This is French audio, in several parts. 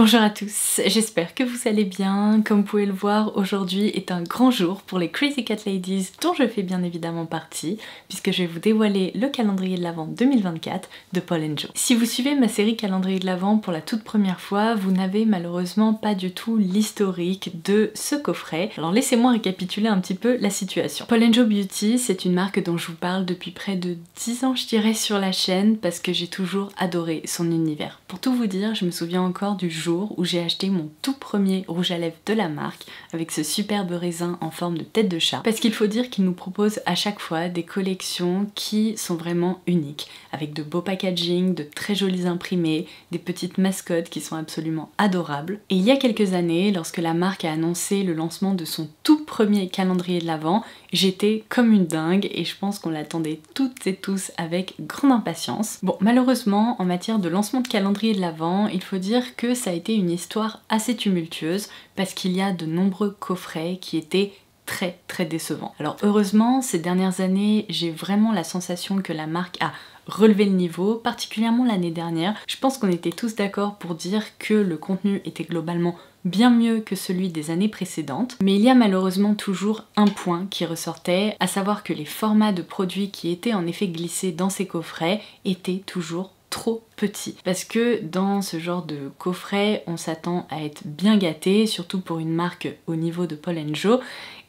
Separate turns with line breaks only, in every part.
Bonjour à tous, j'espère que vous allez bien. Comme vous pouvez le voir, aujourd'hui est un grand jour pour les Crazy Cat Ladies dont je fais bien évidemment partie, puisque je vais vous dévoiler le calendrier de l'Avent 2024 de Paul & Joe. Si vous suivez ma série calendrier de l'Avent pour la toute première fois, vous n'avez malheureusement pas du tout l'historique de ce coffret. Alors laissez-moi récapituler un petit peu la situation. Paul & Joe Beauty, c'est une marque dont je vous parle depuis près de 10 ans je dirais sur la chaîne, parce que j'ai toujours adoré son univers. Pour tout vous dire, je me souviens encore du jour où j'ai acheté mon tout premier rouge à lèvres de la marque avec ce superbe raisin en forme de tête de chat, parce qu'il faut dire qu'il nous propose à chaque fois des collections qui sont vraiment uniques, avec de beaux packaging, de très jolis imprimés, des petites mascottes qui sont absolument adorables. Et il y a quelques années, lorsque la marque a annoncé le lancement de son tout premier calendrier de l'Avent, j'étais comme une dingue et je pense qu'on l'attendait toutes et tous avec grande impatience. Bon, malheureusement, en matière de lancement de calendrier de l'Avent, il faut dire que ça a été une histoire assez tumultueuse parce qu'il y a de nombreux coffrets qui étaient très décevants. Alors heureusement, ces dernières années, j'ai vraiment la sensation que la marque a relevé le niveau, particulièrement l'année dernière. Je pense qu'on était tous d'accord pour dire que le contenu était globalement bien mieux que celui des années précédentes, mais il y a malheureusement toujours un point qui ressortait, à savoir que les formats de produits qui étaient en effet glissés dans ces coffrets étaient toujours trop petits. Parce que dans ce genre de coffret, on s'attend à être bien gâté, surtout pour une marque au niveau de Paul & Joe,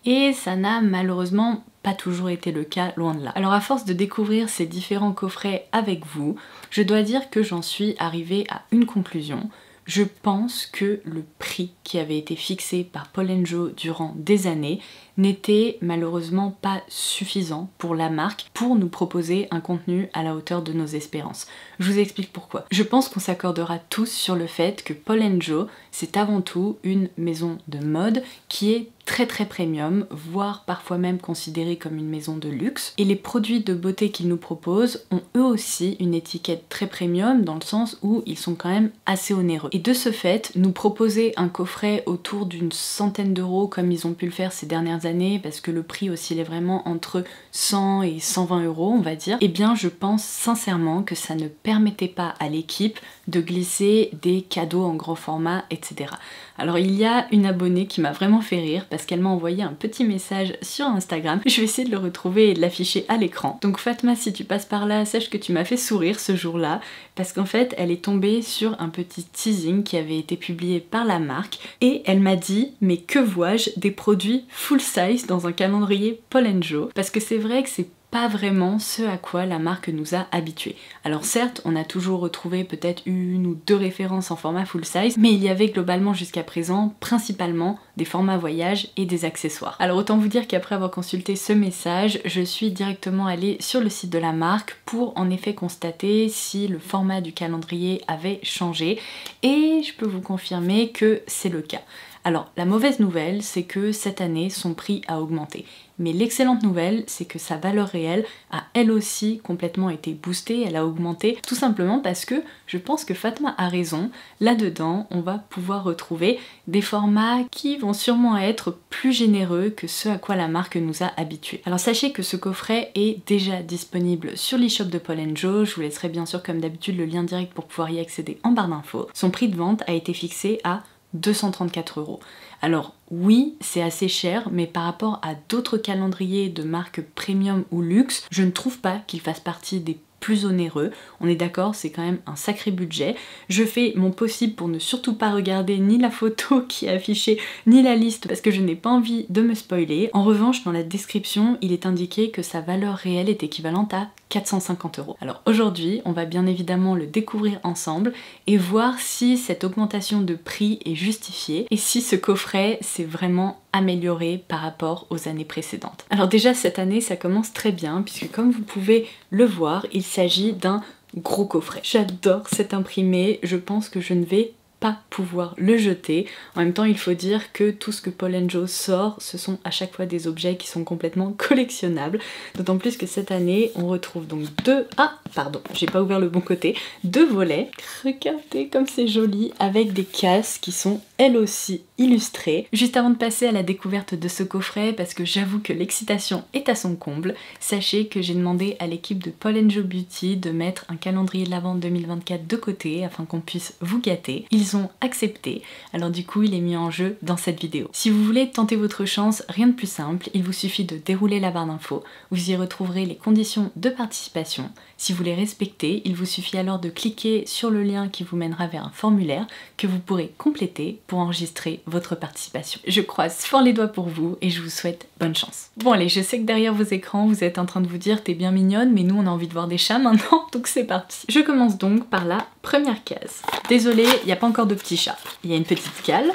et ça n'a malheureusement pas toujours été le cas, loin de là. Alors à force de découvrir ces différents coffrets avec vous, je dois dire que j'en suis arrivée à une conclusion. Je pense que le prix qui avait été fixé par Paul & Joe durant des années n'était malheureusement pas suffisant pour la marque pour nous proposer un contenu à la hauteur de nos espérances. Je vous explique pourquoi. Je pense qu'on s'accordera tous sur le fait que Paul & Joe, c'est avant tout une maison de mode qui est très premium, voire parfois même considérée comme une maison de luxe. Et les produits de beauté qu'ils nous proposent ont eux aussi une étiquette très premium dans le sens où ils sont quand même assez onéreux. Et de ce fait, nous proposer un coffret autour d'une centaine d'euros comme ils ont pu le faire ces dernières années, parce que le prix oscillait vraiment entre 100 et 120 euros on va dire, eh bien je pense sincèrement que ça ne permettait pas à l'équipe de glisser des cadeaux en gros format, etc. Alors il y a une abonnée qui m'a vraiment fait rire parce qu'elle m'a envoyé un petit message sur Instagram. Je vais essayer de le retrouver et de l'afficher à l'écran. Donc Fatma, si tu passes par là, sache que tu m'as fait sourire ce jour-là parce qu'en fait elle est tombée sur un petit teasing qui avait été publié par la marque et elle m'a dit mais que vois-je, des produits full size dans un calendrier Paul & Joe, parce que c'est vrai que c'est pas vraiment ce à quoi la marque nous a habitués. Alors certes, on a toujours retrouvé peut-être une ou deux références en format full size, mais il y avait globalement jusqu'à présent principalement des formats voyage et des accessoires. Alors autant vous dire qu'après avoir consulté ce message, je suis directement allée sur le site de la marque pour en effet constater si le format du calendrier avait changé et je peux vous confirmer que c'est le cas. Alors la mauvaise nouvelle, c'est que cette année son prix a augmenté. Mais l'excellente nouvelle, c'est que sa valeur réelle a elle aussi complètement été boostée, elle a augmenté, tout simplement parce que je pense que Fatma a raison. Là-dedans, on va pouvoir retrouver des formats qui vont sûrement être plus généreux que ce à quoi la marque nous a habitués. Alors sachez que ce coffret est déjà disponible sur l'e-shop de Paul & Joe, je vous laisserai bien sûr comme d'habitude le lien direct pour pouvoir y accéder en barre d'infos. Son prix de vente a été fixé à 234 €. Alors oui, c'est assez cher, mais par rapport à d'autres calendriers de marque premium ou luxe, je ne trouve pas qu'il fasse partie des plus onéreux. On est d'accord, c'est quand même un sacré budget. Je fais mon possible pour ne surtout pas regarder ni la photo qui est affichée, ni la liste, parce que je n'ai pas envie de me spoiler. En revanche, dans la description, il est indiqué que sa valeur réelle est équivalente à 450 €. Alors aujourd'hui, on va bien évidemment le découvrir ensemble et voir si cette augmentation de prix est justifiée et si ce coffret s'est vraiment amélioré par rapport aux années précédentes. Alors déjà cette année ça commence très bien puisque comme vous pouvez le voir, il s'agit d'un gros coffret. J'adore cet imprimé, je pense que je ne vais pas pouvoir le jeter. En même temps, il faut dire que tout ce que Paul & Joe sort, ce sont à chaque fois des objets qui sont complètement collectionnables. D'autant plus que cette année, on retrouve donc j'ai pas ouvert le bon côté, deux volets. Regardez comme c'est joli, avec des cases qui sont elles aussi illustrée. Juste avant de passer à la découverte de ce coffret, parce que j'avoue que l'excitation est à son comble, sachez que j'ai demandé à l'équipe de Paul & Joe Beauty de mettre un calendrier de l'Avent 2024 de côté afin qu'on puisse vous gâter. Ils ont accepté, alors du coup il est mis en jeu dans cette vidéo. Si vous voulez tenter votre chance, rien de plus simple, il vous suffit de dérouler la barre d'infos, vous y retrouverez les conditions de participation. Si vous les respectez, il vous suffit alors de cliquer sur le lien qui vous mènera vers un formulaire que vous pourrez compléter pour enregistrer votre participation. Je croise fort les doigts pour vous et je vous souhaite bonne chance. Bon allez, je sais que derrière vos écrans vous êtes en train de vous dire t'es bien mignonne, mais nous on a envie de voir des chats maintenant, donc c'est parti. Je commence donc par la première case. Désolée, il n'y a pas encore de petits chats. Il y a une petite cale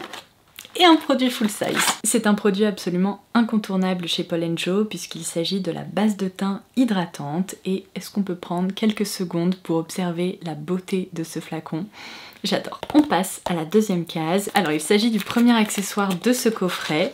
et un produit full size. C'est un produit absolument incontournable chez Paul & Joe puisqu'il s'agit de la base de teint hydratante. Et est-ce qu'on peut prendre quelques secondes pour observer la beauté de ce flacon? J'adore. On passe à la deuxième case. Alors il s'agit du premier accessoire de ce coffret,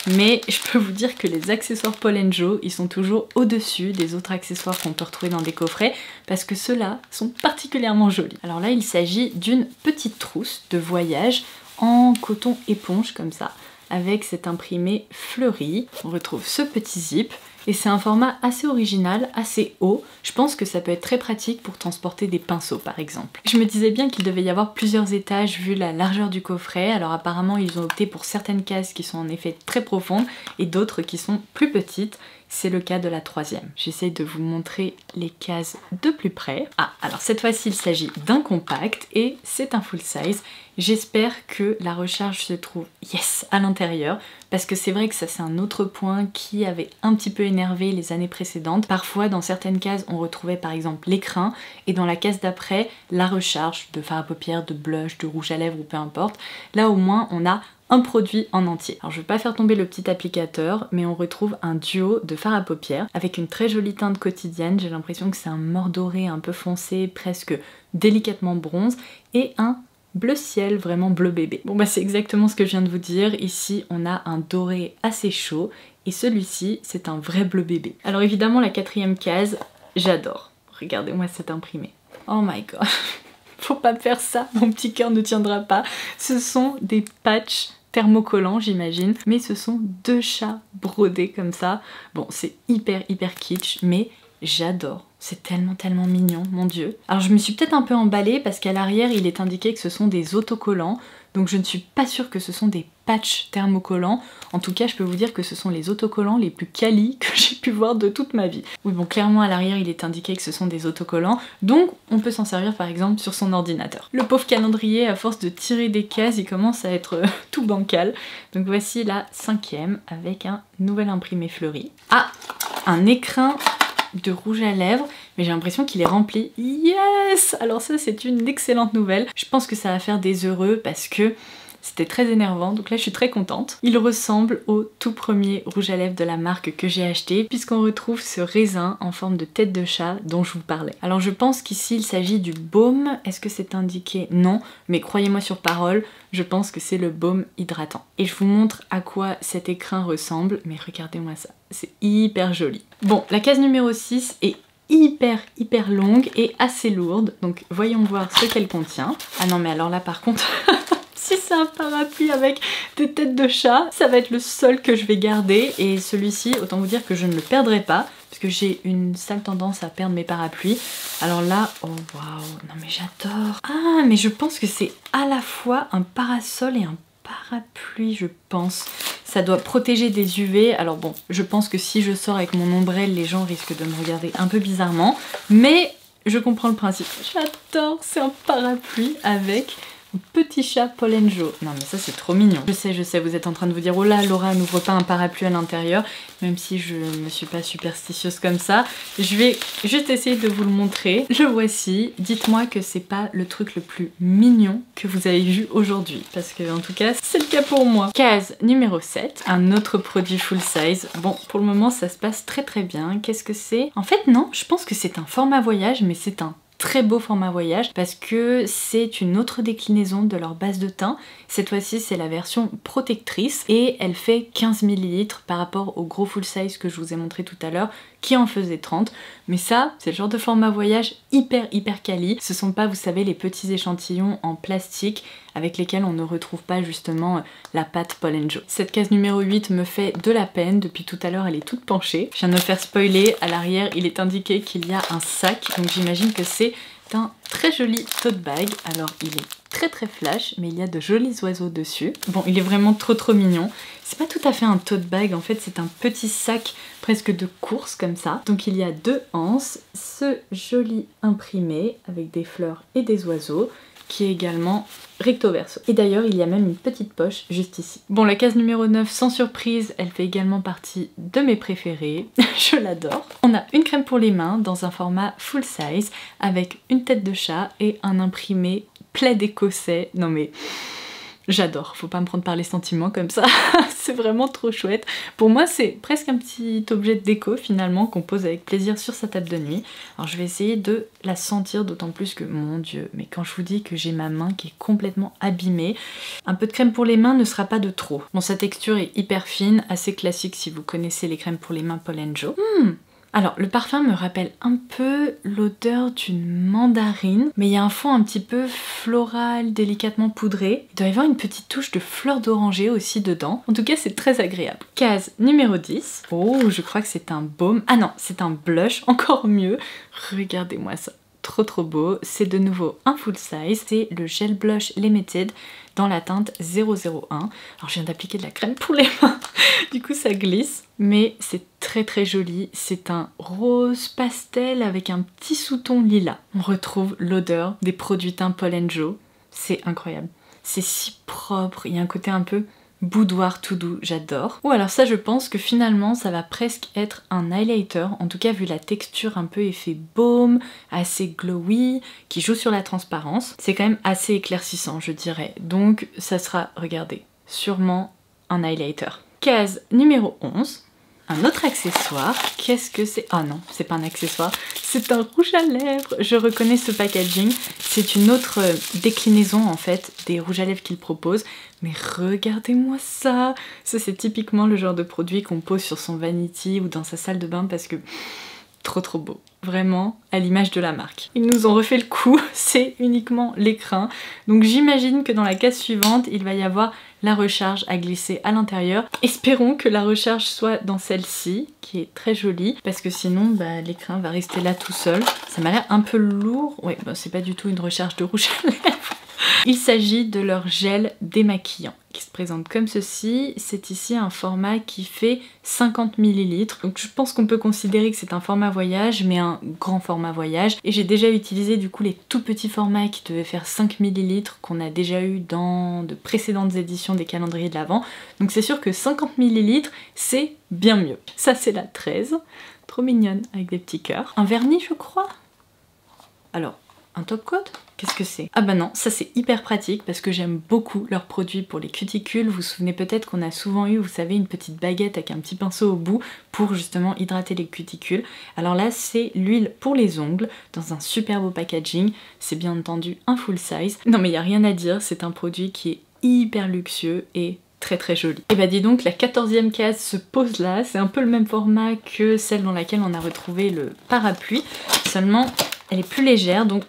mais je peux vous dire que les accessoires Paul & Joe, ils sont toujours au-dessus des autres accessoires qu'on peut retrouver dans des coffrets parce que ceux-là sont particulièrement jolis. Alors là il s'agit d'une petite trousse de voyage en coton éponge comme ça, avec cet imprimé fleuri. On retrouve ce petit zip et c'est un format assez original, assez haut. Je pense que ça peut être très pratique pour transporter des pinceaux par exemple. Je me disais bien qu'il devait y avoir plusieurs étages vu la largeur du coffret, alors apparemment ils ont opté pour certaines cases qui sont en effet très profondes et d'autres qui sont plus petites. C'est le cas de la troisième. J'essaye de vous montrer les cases de plus près. Ah, alors cette fois-ci il s'agit d'un compact et c'est un full size. J'espère que la recharge se trouve, yes, à l'intérieur, parce que c'est vrai que ça c'est un autre point qui avait un petit peu énervé les années précédentes. Parfois dans certaines cases on retrouvait par exemple l'écrin et dans la case d'après la recharge de fard à paupières, de blush, de rouge à lèvres ou peu importe. Là au moins on a un produit en entier. Alors je vais pas faire tomber le petit applicateur, mais on retrouve un duo de fard à paupières avec une très jolie teinte quotidienne. J'ai l'impression que c'est un mort doré un peu foncé, presque délicatement bronze, et un bleu ciel, vraiment bleu bébé. Bon bah c'est exactement ce que je viens de vous dire. Ici on a un doré assez chaud et celui-ci c'est un vrai bleu bébé. Alors évidemment la quatrième case, j'adore. Regardez-moi cet imprimé. Oh my god. Faut pas faire ça, mon petit cœur ne tiendra pas. Ce sont des patchs thermocollants j'imagine, mais ce sont deux chats brodés comme ça. Bon c'est hyper kitsch, mais j'adore. C'est tellement mignon, mon dieu. Alors je me suis peut-être un peu emballée parce qu'à l'arrière il est indiqué que ce sont des autocollants, donc je ne suis pas sûre que ce sont des patchs thermocollants. En tout cas je peux vous dire que ce sont les autocollants les plus qualis que j'ai pu voir de toute ma vie. Oui bon, clairement à l'arrière il est indiqué que ce sont des autocollants, donc on peut s'en servir par exemple sur son ordinateur. Le pauvre calendrier, à force de tirer des cases, il commence à être tout bancal. Donc voici la cinquième avec un nouvel imprimé fleuri. Ah, un écrin de rouge à lèvres, mais j'ai l'impression qu'il est rempli. Yes! Alors ça c'est une excellente nouvelle. Je pense que ça va faire des heureux parce que c'était très énervant, donc là je suis très contente. Il ressemble au tout premier rouge à lèvres de la marque que j'ai acheté, puisqu'on retrouve ce raisin en forme de tête de chat dont je vous parlais. Alors je pense qu'ici il s'agit du baume. Est-ce que c'est indiqué? Non, mais croyez-moi sur parole, je pense que c'est le baume hydratant. Et je vous montre à quoi cet écrin ressemble, mais regardez-moi ça, c'est hyper joli. Bon, la case numéro 6 est hyper longue et assez lourde, donc voyons voir ce qu'elle contient. Ah non mais alors là par contre... Si c'est un parapluie avec des têtes de chat, ça va être le seul que je vais garder. Et celui-ci, autant vous dire que je ne le perdrai pas, parce que j'ai une sale tendance à perdre mes parapluies. Alors là, oh waouh, non mais j'adore. Ah, mais je pense que c'est à la fois un parasol et un parapluie, je pense. Ça doit protéger des UV. Alors bon, je pense que si je sors avec mon ombrelle, les gens risquent de me regarder un peu bizarrement. Mais je comprends le principe. J'adore, c'est un parapluie avec... petit chat Paul & Joe. Non mais ça c'est trop mignon. Je sais, vous êtes en train de vous dire oh là Laura n'ouvre pas un parapluie à l'intérieur, même si je ne suis pas superstitieuse comme ça. Je vais juste essayer de vous le montrer. Le voici. Dites-moi que c'est pas le truc le plus mignon que vous avez vu aujourd'hui, parce que en tout cas c'est le cas pour moi. Case numéro 7, un autre produit full size. Bon pour le moment ça se passe très bien. Qu'est-ce que c'est? En fait non, je pense que c'est un format voyage, mais c'est un très beau format voyage parce que c'est une autre déclinaison de leur base de teint. Cette fois-ci c'est la version protectrice et elle fait 15 ml par rapport au gros full size que je vous ai montré tout à l'heure qui en faisait 30. Mais ça, c'est le genre de format voyage hyper quali. Ce sont pas, vous savez, les petits échantillons en plastique avec lesquels on ne retrouve pas justement la pâte Paul & Joe. Cette case numéro 8 me fait de la peine. Depuis tout à l'heure, elle est toute penchée. Je viens de me faire spoiler. À l'arrière, il est indiqué qu'il y a un sac. Donc j'imagine que c'est un très joli tote bag. Alors il est très flash, mais il y a de jolis oiseaux dessus. Bon, il est vraiment trop mignon. C'est pas tout à fait un tote bag, en fait c'est un petit sac presque de course comme ça. Donc il y a deux anses, ce joli imprimé avec des fleurs et des oiseaux qui est également recto verso. Et d'ailleurs il y a même une petite poche juste ici. Bon, la case numéro 9, sans surprise, elle fait également partie de mes préférées. Je l'adore. On a une crème pour les mains dans un format full size avec une tête de chat et un imprimé plaid écossais. Non mais j'adore, faut pas me prendre par les sentiments comme ça. C'est vraiment trop chouette. Pour moi c'est presque un petit objet de déco finalement qu'on pose avec plaisir sur sa table de nuit. Alors je vais essayer de la sentir, d'autant plus que mon dieu, mais quand je vous dis que j'ai ma main qui est complètement abîmée, un peu de crème pour les mains ne sera pas de trop. Bon, sa texture est hyper fine, assez classique si vous connaissez les crèmes pour les mains Paul & Joe. Alors le parfum me rappelle un peu l'odeur d'une mandarine, mais il y a un fond un petit peu floral, délicatement poudré. Il doit y avoir une petite touche de fleur d'oranger aussi dedans. En tout cas c'est très agréable. Case numéro 10. Oh, je crois que c'est un baume. Ah non, c'est un blush, encore mieux. Regardez-moi ça. Trop beau. C'est de nouveau un full size. C'est le Gel Blush Limited dans la teinte 001. Alors je viens d'appliquer de la crème pour les mains, du coup ça glisse. Mais c'est très joli. C'est un rose pastel avec un petit sous-ton lilas. On retrouve l'odeur des produits teints Paul & Joe. C'est incroyable. C'est si propre. Il y a un côté un peu boudoir tout doux, j'adore. Ou alors ça je pense que finalement ça va presque être un highlighter, en tout cas vu la texture un peu effet baume, assez glowy, qui joue sur la transparence. C'est quand même assez éclaircissant je dirais, donc ça sera, regardez, sûrement un highlighter. Case numéro 11. Un autre accessoire, qu'est-ce que c'est? Ah non, c'est pas un accessoire, c'est un rouge à lèvres. Je reconnais ce packaging, c'est une autre déclinaison en fait des rouges à lèvres qu'il propose. Mais regardez-moi ça! Ça c'est typiquement le genre de produit qu'on pose sur son vanity ou dans sa salle de bain parce que trop beau. Vraiment à l'image de la marque. Ils nous ont refait le coup, c'est uniquement l'écrin. Donc j'imagine que dans la case suivante, il va y avoir la recharge à glisser à l'intérieur. Espérons que la recharge soit dans celle-ci, qui est très jolie, parce que sinon bah, l'écrin va rester là tout seul. Ça m'a l'air un peu lourd. Ouais, bah, c'est pas du tout une recharge de rouge à lèvres. Il s'agit de leur gel démaquillant qui se présente comme ceci. C'est ici un format qui fait 50 ml. Donc je pense qu'on peut considérer que c'est un format voyage, mais un grand format voyage. Et j'ai déjà utilisé du coup les tout petits formats qui devaient faire 5 ml qu'on a déjà eu dans de précédentes éditions des calendriers de l'Avent. Donc c'est sûr que 50 ml c'est bien mieux. Ça c'est la 13, trop mignonne avec des petits cœurs. Un vernis je crois. Alors, un top coat? Qu'est-ce que c'est? Ah bah non, ça c'est hyper pratique parce que j'aime beaucoup leurs produits pour les cuticules. Vous vous souvenez peut-être qu'on a souvent eu, vous savez, une petite baguette avec un petit pinceau au bout pour justement hydrater les cuticules. Alors là, c'est l'huile pour les ongles dans un super beau packaging. C'est bien entendu un full size. Non mais il n'y a rien à dire, c'est un produit qui est hyper luxueux et très joli. Et bah dis donc, la 14e case se pose là. C'est un peu le même format que celle dans laquelle on a retrouvé le parapluie. Seulement, elle est plus légère, donc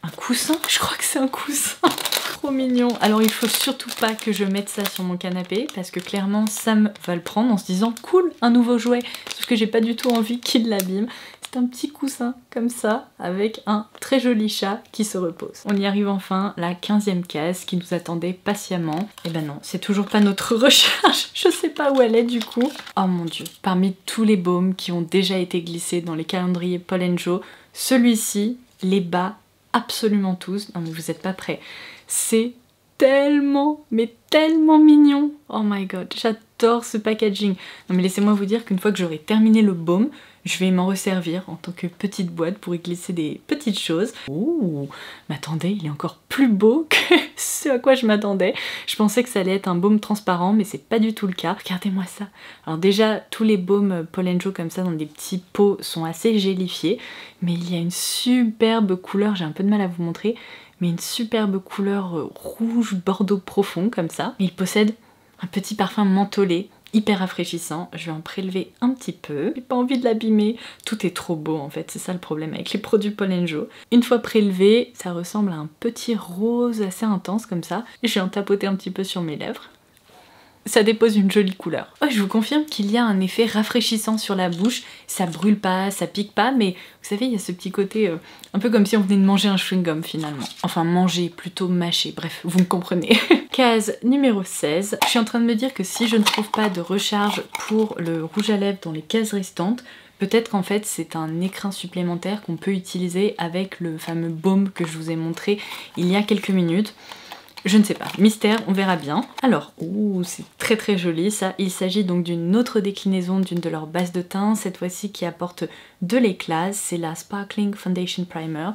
un coussin? Je crois que c'est un coussin. Trop mignon. Alors il faut surtout pas que je mette ça sur mon canapé parce que clairement Sam va le prendre en se disant cool, un nouveau jouet. Sauf que j'ai pas du tout envie qu'il l'abîme. C'est un petit coussin comme ça avec un très joli chat qui se repose. On y arrive enfin, la 15e case qui nous attendait patiemment. Et ben non, c'est toujours pas notre recharge. Je sais pas où elle est du coup. Oh mon dieu, parmi tous les baumes qui ont déjà été glissés dans les calendriers Paul & Joe, celui-ci les bat absolument tous. Non mais vous êtes pas prêts. C'est tellement, mais tellement mignon. Oh my god, j'adore ce packaging. Non mais laissez-moi vous dire qu'une fois que j'aurai terminé le baume, je vais m'en resservir en tant que petite boîte pour y glisser des petites choses. Oh, mais attendez, il est encore plus beau que ce à quoi je m'attendais. Je pensais que ça allait être un baume transparent, mais c'est pas du tout le cas. Regardez-moi ça. Alors déjà, tous les baumes Paul & Joe comme ça dans des petits pots sont assez gélifiés, mais il y a une superbe couleur, j'ai un peu de mal à vous montrer, mais une superbe couleur rouge bordeaux profond comme ça. Et il possède un petit parfum mentholé hyper rafraîchissant. Je vais en prélever un petit peu. J'ai pas envie de l'abîmer. Tout est trop beau en fait, c'est ça le problème avec les produits Paul & Joe. Une fois prélevé, ça ressemble à un petit rose assez intense comme ça. Je vais en tapoter un petit peu sur mes lèvres. Ça dépose une jolie couleur. Ouais, je vous confirme qu'il y a un effet rafraîchissant sur la bouche, ça brûle pas, ça pique pas, mais vous savez, il y a ce petit côté un peu comme si on venait de manger un chewing-gum finalement. Enfin, manger, plutôt mâcher, bref, vous me comprenez. Case numéro 16. Je suis en train de me dire que si je ne trouve pas de recharge pour le rouge à lèvres dans les cases restantes, peut-être qu'en fait c'est un écrin supplémentaire qu'on peut utiliser avec le fameux baume que je vous ai montré il y a quelques minutes. Je ne sais pas, mystère, on verra bien. Alors, c'est très très joli ça. Il s'agit donc d'une autre déclinaison d'une de leurs bases de teint, cette fois-ci qui apporte de l'éclat. C'est la Sparkling Foundation Primer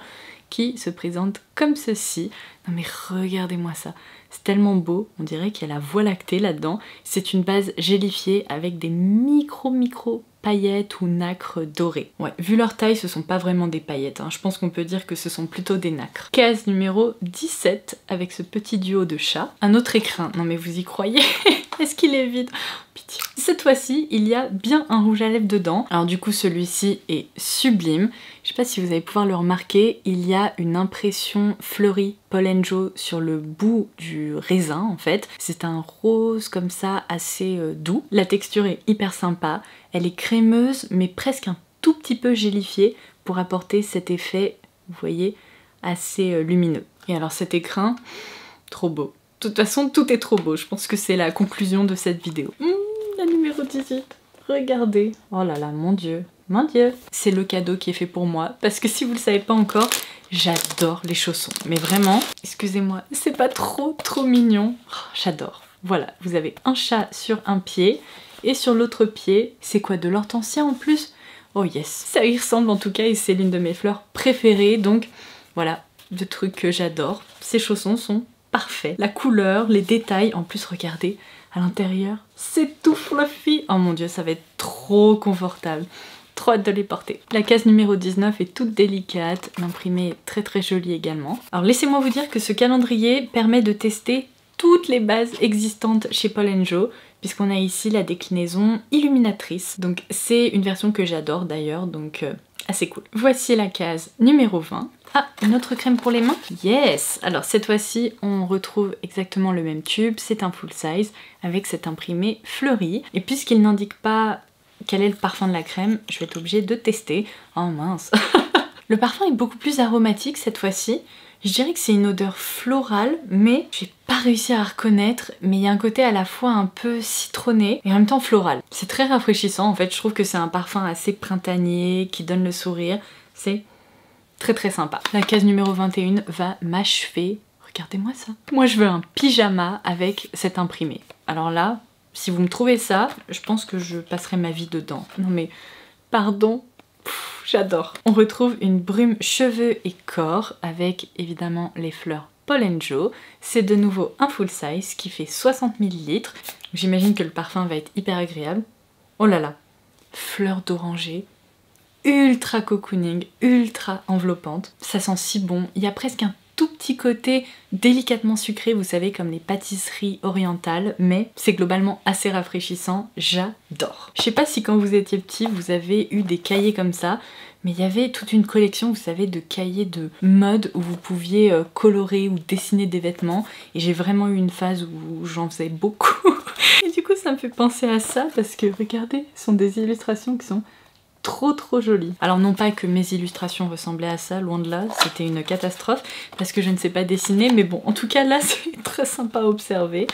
qui se présente comme ceci. Non mais regardez-moi ça, c'est tellement beau, on dirait qu'il y a la voie lactée là-dedans. C'est une base gélifiée avec des micro paillettes ou nacres dorées. Ouais, vu leur taille, ce sont pas vraiment des paillettes, hein. Je pense qu'on peut dire que ce sont plutôt des nacres. Case numéro 17, avec ce petit duo de chats. Un autre écrin, non mais vous y croyez? Est-ce qu'il est vide? Pitié. Cette fois-ci, il y a bien un rouge à lèvres dedans. Alors du coup, celui-ci est sublime. Je sais pas si vous allez pouvoir le remarquer, il y a une impression fleurie Paul & Joe sur le bout du raisin en fait. C'est un rose comme ça, assez doux. La texture est hyper sympa. Elle est crémeuse, mais presque un tout petit peu gélifiée pour apporter cet effet, vous voyez, assez lumineux. Et alors cet écrin, trop beau. De toute façon, tout est trop beau. Je pense que c'est la conclusion de cette vidéo. La numéro 18. Regardez. Oh là là, mon Dieu. Mon Dieu. C'est le cadeau qui est fait pour moi. Parce que si vous le savez pas encore, j'adore les chaussons. Mais vraiment, excusez-moi, c'est pas trop mignon. Oh, j'adore. Voilà, vous avez un chat sur un pied. Et sur l'autre pied, c'est quoi, de l'hortensia en plus? Oh yes. Ça y ressemble en tout cas et c'est l'une de mes fleurs préférées. Donc voilà, le truc que j'adore. Ces chaussons sont parfait. La couleur, les détails, en plus regardez, à l'intérieur, c'est tout fluffy. Oh mon dieu, ça va être trop confortable. Trop hâte de les porter. La case numéro 19 est toute délicate, l'imprimé est très joli également. Alors laissez-moi vous dire que ce calendrier permet de tester toutes les bases existantes chez Paul & Joe, puisqu'on a ici la déclinaison illuminatrice. Donc c'est une version que j'adore d'ailleurs, donc assez cool. Voici la case numéro 20. Ah, une autre crème pour les mains? Yes! Alors cette fois-ci, on retrouve exactement le même tube, c'est un full size, avec cet imprimé fleuri. Et puisqu'il n'indique pas quel est le parfum de la crème, je vais être obligée de tester. Oh mince! Le parfum est beaucoup plus aromatique cette fois-ci. Je dirais que c'est une odeur florale, mais j'ai pas réussi à reconnaître, mais il y a un côté à la fois un peu citronné et en même temps floral. C'est très rafraîchissant en fait, je trouve que c'est un parfum assez printanier, qui donne le sourire. C'est très sympa. La case numéro 21 va m'achever. Regardez-moi ça. Moi je veux un pyjama avec cet imprimé. Alors là, si vous me trouvez ça, je pense que je passerai ma vie dedans. Non mais, pardon. J'adore. On retrouve une brume cheveux et corps avec évidemment les fleurs Paul & Joe. C'est de nouveau un full size qui fait 60 ml. J'imagine que le parfum va être hyper agréable. Oh là là, fleurs d'oranger, ultra cocooning, ultra enveloppante. Ça sent si bon. Il y a presque un tout petit côté délicatement sucré, vous savez, comme les pâtisseries orientales, mais c'est globalement assez rafraîchissant, j'adore. Je sais pas si quand vous étiez petit, vous avez eu des cahiers comme ça, mais il y avait toute une collection, vous savez, de cahiers de mode où vous pouviez colorer ou dessiner des vêtements, et j'ai vraiment eu une phase où j'en faisais beaucoup. Et du coup, ça me fait penser à ça, parce que regardez, ce sont des illustrations qui sont trop joli. Alors non pas que mes illustrations ressemblaient à ça, loin de là, c'était une catastrophe parce que je ne sais pas dessiner, mais bon, en tout cas là c'est très sympa à observer.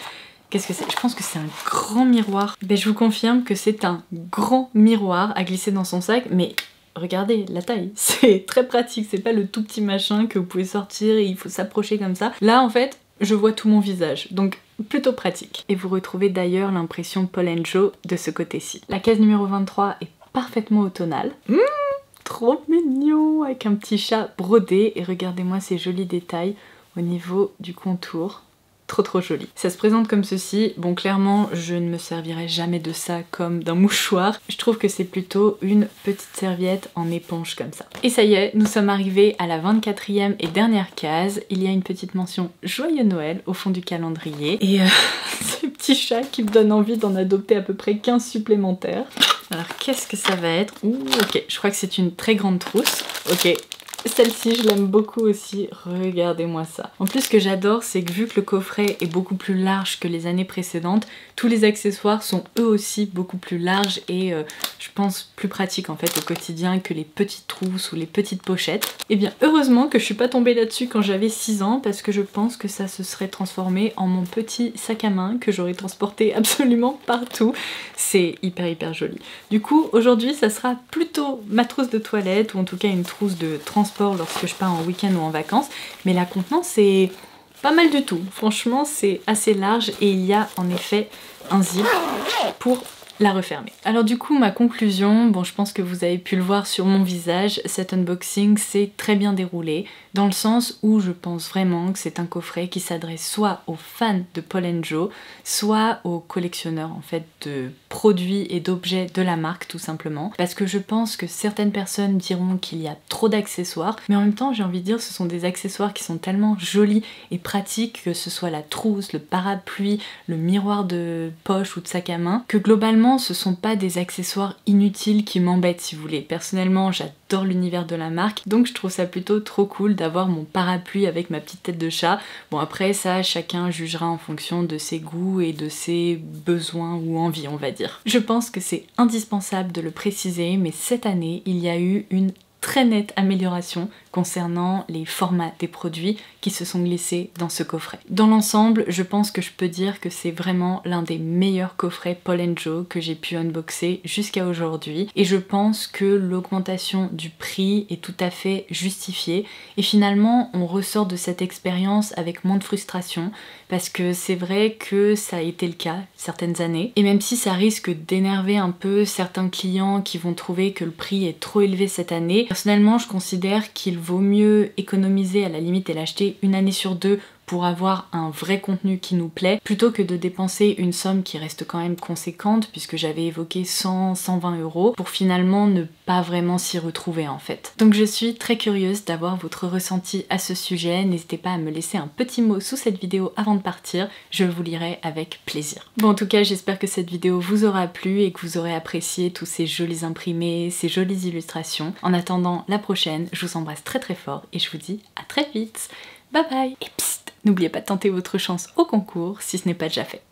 Qu'est-ce que c'est? Je pense que c'est un grand miroir. Ben, je vous confirme que c'est un grand miroir à glisser dans son sac, mais regardez la taille, c'est très pratique, c'est pas le tout petit machin que vous pouvez sortir et il faut s'approcher comme ça. Là en fait, je vois tout mon visage, donc plutôt pratique. Et vous retrouvez d'ailleurs l'impression Paul & Joe de ce côté-ci. La case numéro 23 est parfaitement automnal. Trop mignon, avec un petit chat brodé, et regardez-moi ces jolis détails au niveau du contour. Trop joli. Ça se présente comme ceci. Bon, clairement, je ne me servirai jamais de ça comme d'un mouchoir. Je trouve que c'est plutôt une petite serviette en éponge comme ça. Et ça y est, nous sommes arrivés à la 24e et dernière case. Il y a une petite mention Joyeux Noël au fond du calendrier. Et ces petits petit chat qui me donne envie d'en adopter à peu près 15 supplémentaires. Alors qu'est-ce que ça va être? Ouh, ok, je crois que c'est une très grande trousse. Ok. Celle-ci, je l'aime beaucoup aussi. Regardez-moi ça. En plus, ce que j'adore, c'est que vu que le coffret est beaucoup plus large que les années précédentes, tous les accessoires sont eux aussi beaucoup plus larges et je pense plus pratiques en fait au quotidien que les petites trousses ou les petites pochettes. Et bien, heureusement que je suis pas tombée là-dessus quand j'avais 6 ans parce que je pense que ça se serait transformé en mon petit sac à main que j'aurais transporté absolument partout. C'est hyper joli. Du coup, aujourd'hui, ça sera plutôt ma trousse de toilette ou en tout cas une trousse de transport lorsque je pars en week-end ou en vacances, mais la contenance est pas mal du tout. Franchement, c'est assez large et il y a en effet un zip pour la refermer. Alors du coup, ma conclusion, bon, je pense que vous avez pu le voir sur mon visage, cet unboxing s'est très bien déroulé, dans le sens où je pense vraiment que c'est un coffret qui s'adresse soit aux fans de Paul & Joe, soit aux collectionneurs en fait de produits et d'objets de la marque tout simplement, parce que je pense que certaines personnes diront qu'il y a trop d'accessoires, mais en même temps j'ai envie de dire ce sont des accessoires qui sont tellement jolis et pratiques, que ce soit la trousse, le parapluie, le miroir de poche ou de sac à main, que globalement ce sont pas des accessoires inutiles qui m'embêtent si vous voulez. Personnellement j'adore l'univers de la marque, donc je trouve ça plutôt trop cool d'avoir mon parapluie avec ma petite tête de chat. Bon après ça chacun jugera en fonction de ses goûts et de ses besoins ou envies on va dire. Je pense que c'est indispensable de le préciser, mais cette année il y a eu une très nette amélioration concernant les formats des produits qui se sont glissés dans ce coffret. Dans l'ensemble, je pense que je peux dire que c'est vraiment l'un des meilleurs coffrets Paul & Joe que j'ai pu unboxer jusqu'à aujourd'hui, et je pense que l'augmentation du prix est tout à fait justifiée et finalement on ressort de cette expérience avec moins de frustration, parce que c'est vrai que ça a été le cas certaines années, et même si ça risque d'énerver un peu certains clients qui vont trouver que le prix est trop élevé cette année, personnellement je considère qu'il vaut mieux économiser à la limite et l'acheter une année sur deux pour avoir un vrai contenu qui nous plaît, plutôt que de dépenser une somme qui reste quand même conséquente, puisque j'avais évoqué 100-120 € pour finalement ne pas vraiment s'y retrouver en fait. Donc je suis très curieuse d'avoir votre ressenti à ce sujet, n'hésitez pas à me laisser un petit mot sous cette vidéo avant de partir, je vous lirai avec plaisir. Bon en tout cas j'espère que cette vidéo vous aura plu et que vous aurez apprécié tous ces jolis imprimés, ces jolies illustrations. En attendant la prochaine, je vous embrasse très fort et je vous dis à très vite. Bye bye. Et psst, n'oubliez pas de tenter votre chance au concours si ce n'est pas déjà fait.